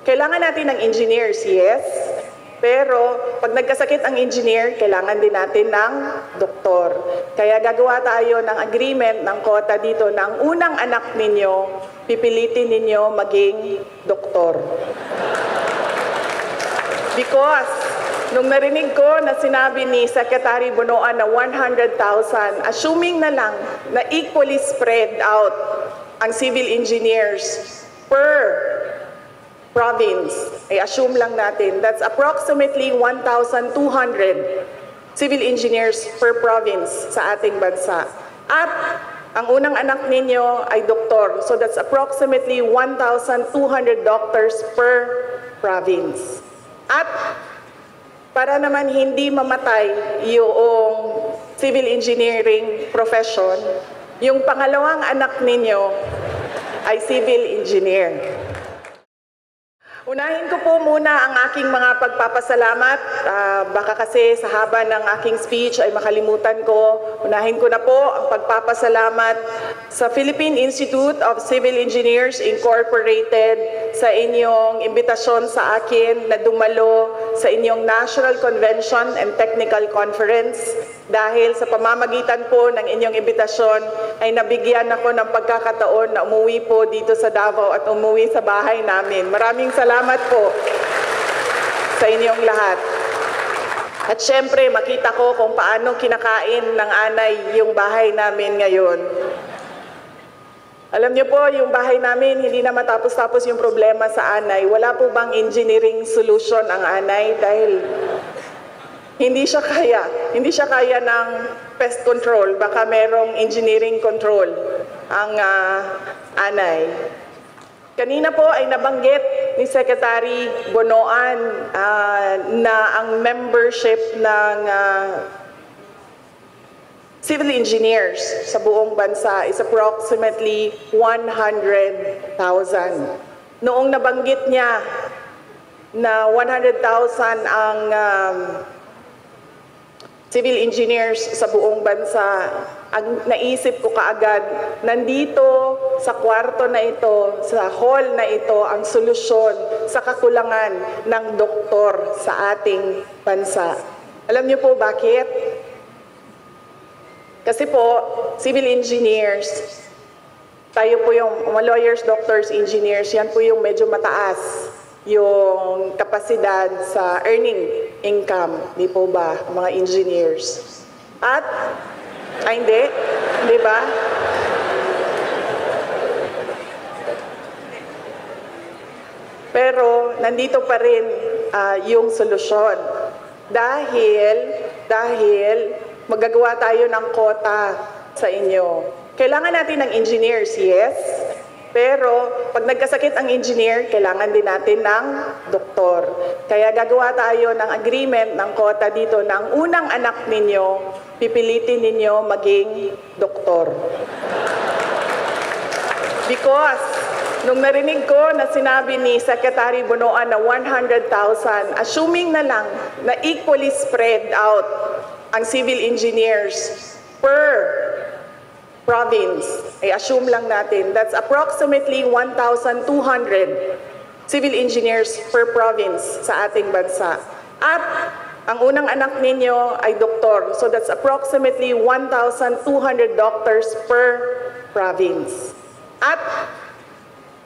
Kailangan natin ng engineers, yes. Pero pag nagkasakit ang engineer, kailangan din natin ng doktor. Kaya gagawa tayo ng agreement ng kota dito na ang unang anak ninyo, pipilitin ninyo maging doktor. Because nung narinig ko na sinabi ni Secretary Bonoan na 100,000, assuming na lang na equally spread out ang civil engineers per province, ay assume lang natin, that's approximately 1,200 civil engineers per province sa ating bansa. At ang unang anak ninyo ay doktor, so that's approximately 1,200 doctors per province. At para naman hindi mamatay yung civil engineering profession, yung pangalawang anak ninyo ay civil engineer. Unahin ko po muna ang aking mga pagpapasalamat. Baka kasi sa haba ng aking speech ay makalimutan ko. Unahin ko na po ang pagpapasalamat sa Philippine Institute of Civil Engineers Incorporated sa inyong imbitasyon sa akin na dumalo sa inyong National Convention and Technical Conference. Dahil sa pamamagitan po ng inyong imbitasyon ay nabigyan ako ng pagkakataon na umuwi po dito sa Davao at umuwi sa bahay namin. Maraming salamat po sa inyong lahat. At syempre, makita ko kung paano kinakain ng anay yung bahay namin ngayon. Alam niyo po, yung bahay namin, hindi na matapos-tapos yung problema sa anay. Wala po bang engineering solution ang anay? Dahil hindi siya kaya ng pest control. Baka merong engineering control ang anay. Kanina po ay nabanggit ni Secretary Bonoan na ang membership ng civil engineers sa buong bansa is approximately 100,000. Noong nabanggit niya na 100,000 ang civil engineers sa buong bansa, ang naisip ko kaagad, nandito sa kwarto na ito, sa hall na ito, ang solusyon sa kakulangan ng doktor sa ating bansa. Alam niyo po bakit? Kasi po, civil engineers, tayo po yung mga lawyers, doctors, engineers, yan po yung medyo mataas yung kapasidad sa earning income, di po ba, mga engineers. At, hindi, di ba? Pero, nandito pa rin yung solusyon. Dahil magagawa tayo ng kota sa inyo. Kailangan natin ng engineers, yes. Pero pag nagkasakit ang engineer, kailangan din natin ng doktor. Kaya gagawa tayo ng agreement ng kota dito na ang unang anak ninyo, pipilitin ninyo maging doktor. Because nung narinig ko na sinabi ni Secretary Bonoan na 100,000, assuming na lang na equally spread out ang civil engineers per province, ay assume lang natin, that's approximately 1,200 civil engineers per province sa ating bansa. At ang unang anak ninyo ay doktor, so that's approximately 1,200 doctors per province. At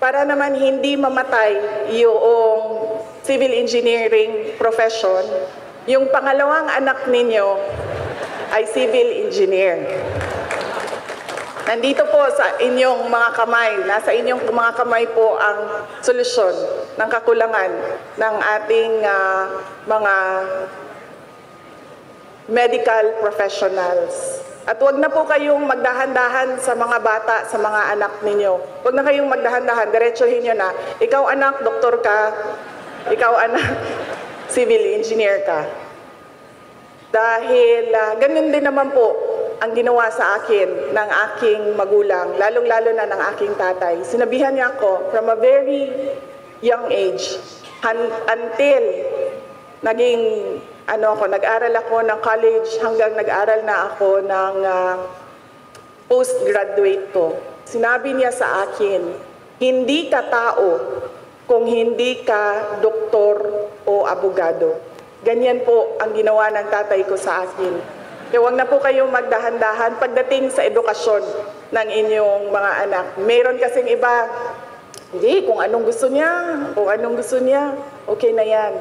para naman hindi mamatay yung civil engineering profession, yung pangalawang anak ninyo ay civil engineer. Nandito po sa inyong mga kamay, nasa inyong mga kamay po ang solusyon ng kakulangan ng ating mga medical professionals. At huwag na po kayong magdahan-dahan sa mga bata, sa mga anak ninyo. Huwag na kayong magdahan-dahan, diretsuhin nyo na. Ikaw anak, doktor ka. Ikaw anak, civil engineer ka. Dahil ganun din naman po ang ginawa sa akin ng aking magulang, lalong-lalo na ng aking tatay. Sinabihan niya ako from a very young age until naging nag-aral ako ng college hanggang nag-aral na ako ng postgraduate ko. Sinabi niya sa akin, hindi ka tao kung hindi ka doktor o abogado. Ganyan po ang ginawa ng tatay ko sa akin. Kaya huwag na po kayong magdahan-dahan pagdating sa edukasyon ng inyong mga anak. Meron kasing iba, hindi, kung anong gusto niya, okay na yan.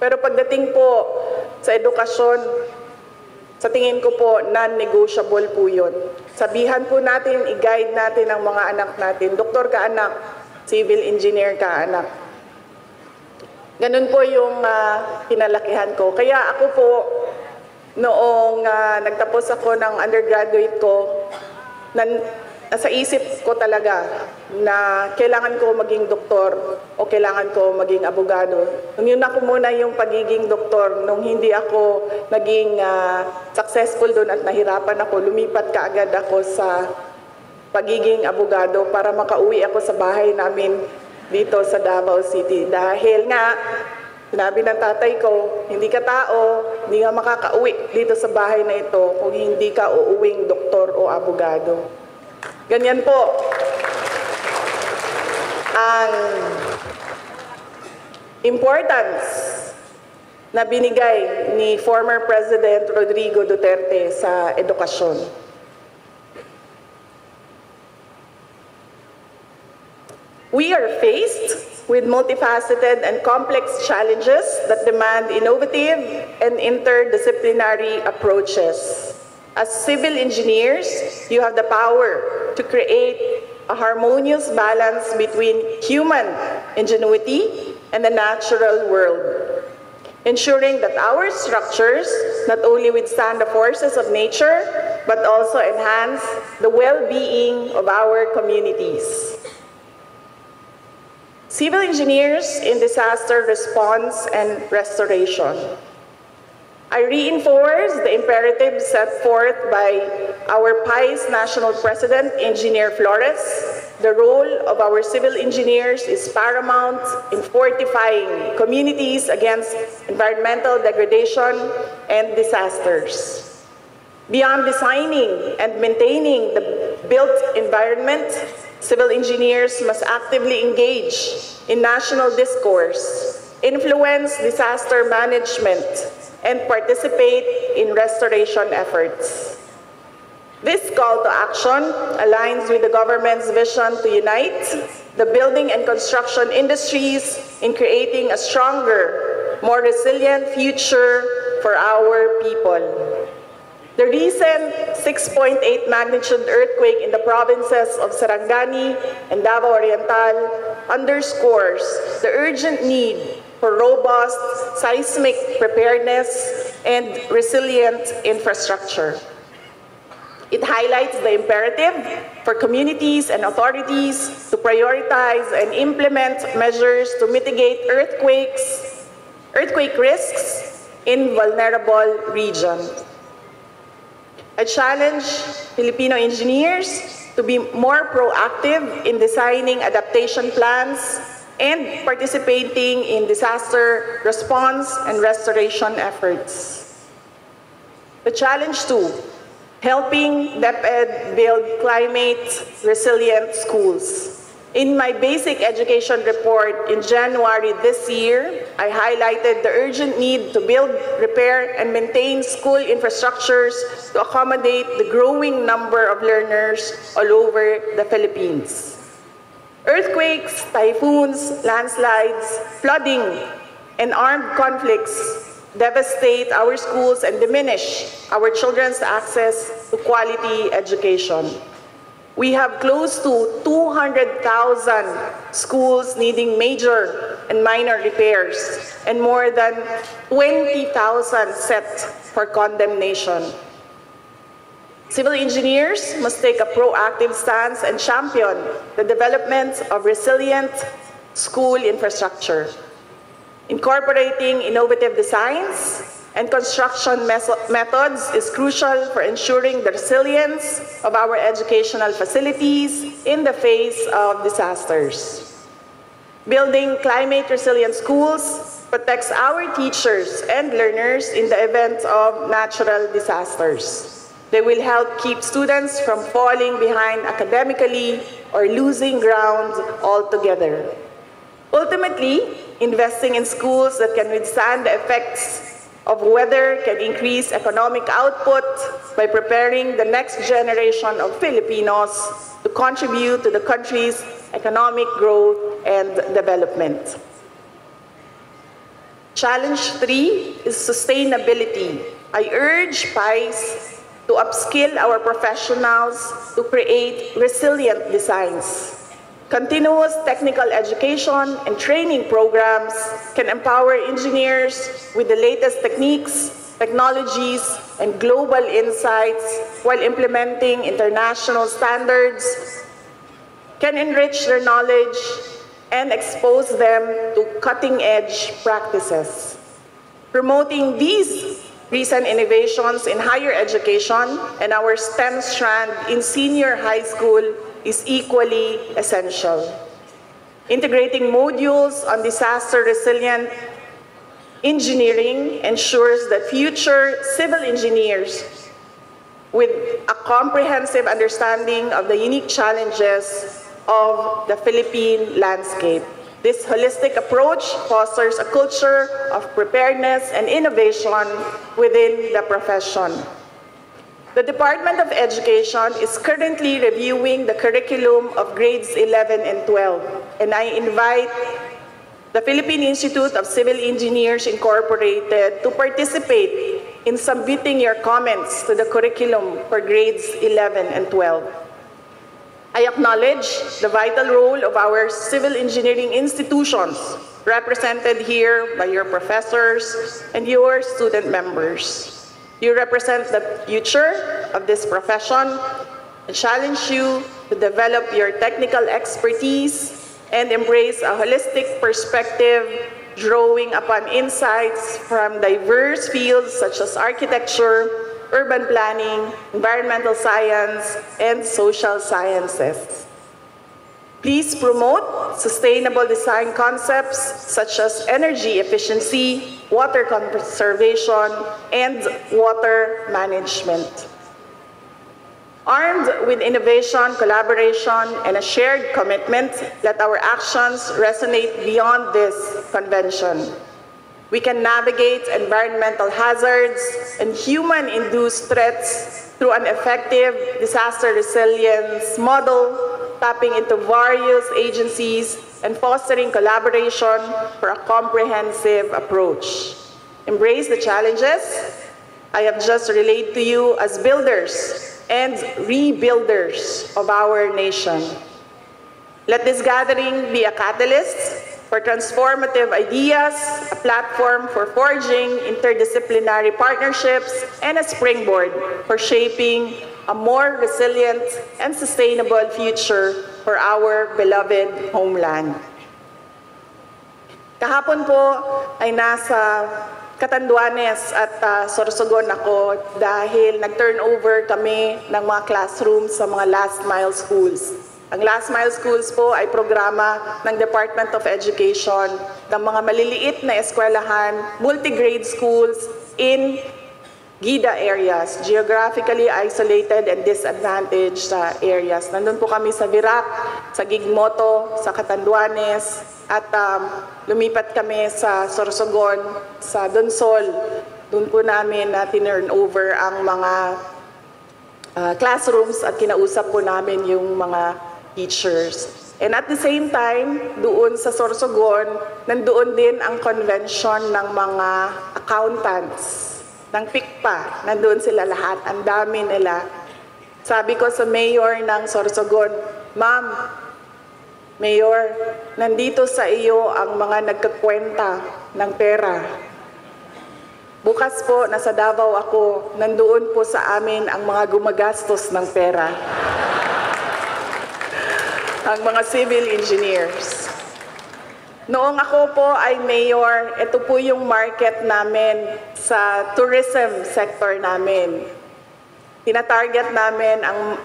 Pero pagdating po sa edukasyon, sa tingin ko po, non-negotiable po yun. Sabihan po natin, i-guide natin ang mga anak natin. Doktor ka anak, civil engineer ka anak. Ganun po yung kinalakihan ko. Kaya ako po, noong nagtapos ako ng undergraduate ko, nasa isip ko talaga na kailangan ko maging doktor o kailangan ko maging abogado. Nung yun ako muna yung pagiging doktor, nung hindi ako naging successful doon at nahirapan ako, lumipat kaagad ako sa pagiging abogado para makauwi ako sa bahay namin dito sa Davao City. Dahil nga, sinabi ng tatay ko, hindi ka tao, hindi ka makakauwi dito sa bahay na ito kung hindi ka uuwing doktor o abogado. Ganyan po ang importance na binigay ni former President Rodrigo Duterte sa edukasyon. We are faced with multifaceted and complex challenges that demand innovative and interdisciplinary approaches. As civil engineers, you have the power to create a harmonious balance between human ingenuity and the natural world, ensuring that our structures not only withstand the forces of nature, but also enhance the well-being of our communities. Civil engineers in disaster response and restoration. I reinforce the imperative set forth by our PIE's National President, Engineer Flores. The role of our civil engineers is paramount in fortifying communities against environmental degradation and disasters. Beyond designing and maintaining the built environment, civil engineers must actively engage in national discourse, influence disaster management, and participate in restoration efforts. This call to action aligns with the government's vision to unite the building and construction industries in creating a stronger, more resilient future for our people. The recent 6.8 magnitude earthquake in the provinces of Sarangani and Davao Oriental underscores the urgent need for robust seismic preparedness and resilient infrastructure. It highlights the imperative for communities and authorities to prioritize and implement measures to mitigate earthquake risks in vulnerable regions. I challenge Filipino engineers to be more proactive in designing adaptation plans and participating in disaster response and restoration efforts. The challenge 2, helping DepEd build climate-resilient schools. In my basic education report in January this year, I highlighted the urgent need to build, repair, and maintain school infrastructures to accommodate the growing number of learners all over the Philippines. Earthquakes, typhoons, landslides, flooding, and armed conflicts devastate our schools and diminish our children's access to quality education. We have close to 200,000 schools needing major and minor repairs and more than 20,000 set for condemnation. Civil engineers must take a proactive stance and champion the development of resilient school infrastructure. Incorporating innovative designs and construction methods is crucial for ensuring the resilience of our educational facilities in the face of disasters. Building climate-resilient schools protects our teachers and learners in the event of natural disasters. They will help keep students from falling behind academically or losing ground altogether. Ultimately, investing in schools that can withstand the effects of weather can increase economic output by preparing the next generation of Filipinos to contribute to the country's economic growth and development. Challenge 3 is sustainability. I urge PICE to upskill our professionals to create resilient designs. Continuous technical education and training programs can empower engineers with the latest techniques, technologies, and global insights while implementing international standards, can enrich their knowledge, and expose them to cutting-edge practices. Promoting these recent innovations in higher education and our STEM strand in senior high school is equally essential. Integrating modules on disaster-resilient engineering ensures that future civil engineers with a comprehensive understanding of the unique challenges of the Philippine landscape. This holistic approach fosters a culture of preparedness and innovation within the profession. The Department of Education is currently reviewing the curriculum of grades 11 and 12, and I invite the Philippine Institute of Civil Engineers Incorporated to participate in submitting your comments to the curriculum for grades 11 and 12. I acknowledge the vital role of our civil engineering institutions, represented here by your professors and your student members. You represent the future of this profession and challenge you to develop your technical expertise and embrace a holistic perspective, drawing upon insights from diverse fields such as architecture, urban planning, environmental science, and social sciences. Please promote sustainable design concepts such as energy efficiency, water conservation, and water management. Armed with innovation, collaboration, and a shared commitment, let our actions resonate beyond this convention. We can navigate environmental hazards and human-induced threats through an effective disaster resilience model, tapping into various agencies and fostering collaboration for a comprehensive approach. Embrace the challenges I have just relayed to you as builders and rebuilders of our nation. Let this gathering be a catalyst for transformative ideas, a platform for forging interdisciplinary partnerships, and a springboard for shaping a more resilient and sustainable future for our beloved homeland. Kahapon po ay nasa Catanduanes at Sorsogon ako dahil nag-turnover kami ng mga classrooms sa mga last mile schools. Ang Last Mile Schools po ay programa ng Department of Education ng mga maliliit na eskwelahan, multi-grade schools in GIDA areas, geographically isolated and disadvantaged areas. Nandun po kami sa Virac, sa Gigmoto, sa Catanduanes, at lumipat kami sa Sorsogon, sa Donsol. Doon po namin tinurn over ang mga classrooms at kinausap po namin yung mga teachers. And at the same time, doon sa Sorsogon, nandoon din ang convention ng mga accountants, ng PICPA. Nandoon sila lahat, ang dami nila. Sabi ko sa mayor ng Sorsogon, Ma'am, Mayor, nandito sa iyo ang mga nagkakwenta ng pera. Bukas po, nasa Davao ako, nandoon po sa amin ang mga gumagastos ng pera. Ang mga civil engineers. Noong ako po ay mayor, ito po yung market namin sa tourism sector namin. Tinatarget namin ang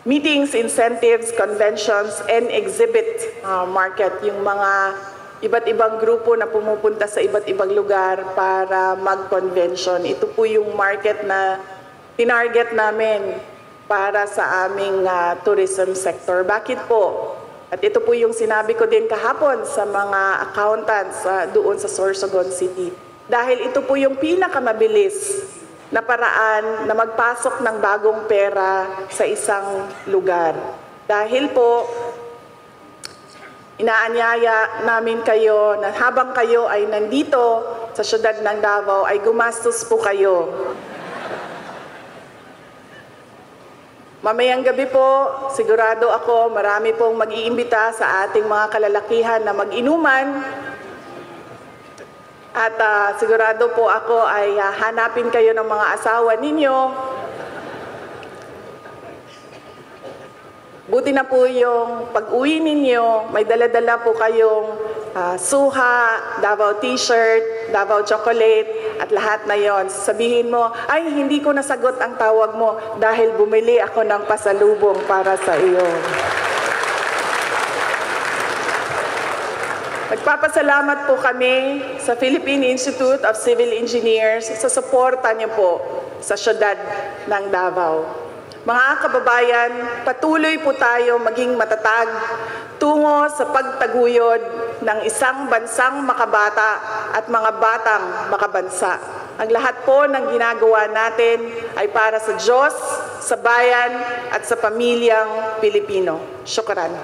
meetings, incentives, conventions, and exhibit market. Yung mga iba't ibang grupo na pumupunta sa iba't ibang lugar para mag-convention. Ito po yung market na tinarget namin para sa aming tourism sector. Bakit po? At ito po yung sinabi ko din kahapon sa mga accountants doon sa Sorsogon City. Dahil ito po yung pinakamabilis na paraan na magpasok ng bagong pera sa isang lugar. Dahil po, inaanyaya namin kayo na habang kayo ay nandito sa syudad ng Davao ay gumastos po kayo. Mamayang gabi po, sigurado ako marami pong mag-iimbita sa ating mga kalalakihan na mag-inuman. At sigurado po ako ay hanapin kayo ng mga asawa ninyo. Buti na po yung pag-uwi ninyo, may dala-dala po kayong suha, Davao t-shirt, Davao chocolate, at lahat na yon. Sabihin mo, ay hindi ko nasagot ang tawag mo dahil bumili ako ng pasalubong para sa iyo. Nagpapasalamat po kami sa Philippine Institute of Civil Engineers sa suporta niyo po sa syudad ng Davao. Mga kababayan, patuloy po tayo maging matatag tungo sa pagtaguyod ng isang bansang makabata at mga batang makabansa. Ang lahat po ng ginagawa natin ay para sa Diyos, sa bayan at sa pamilyang Pilipino. Syukran.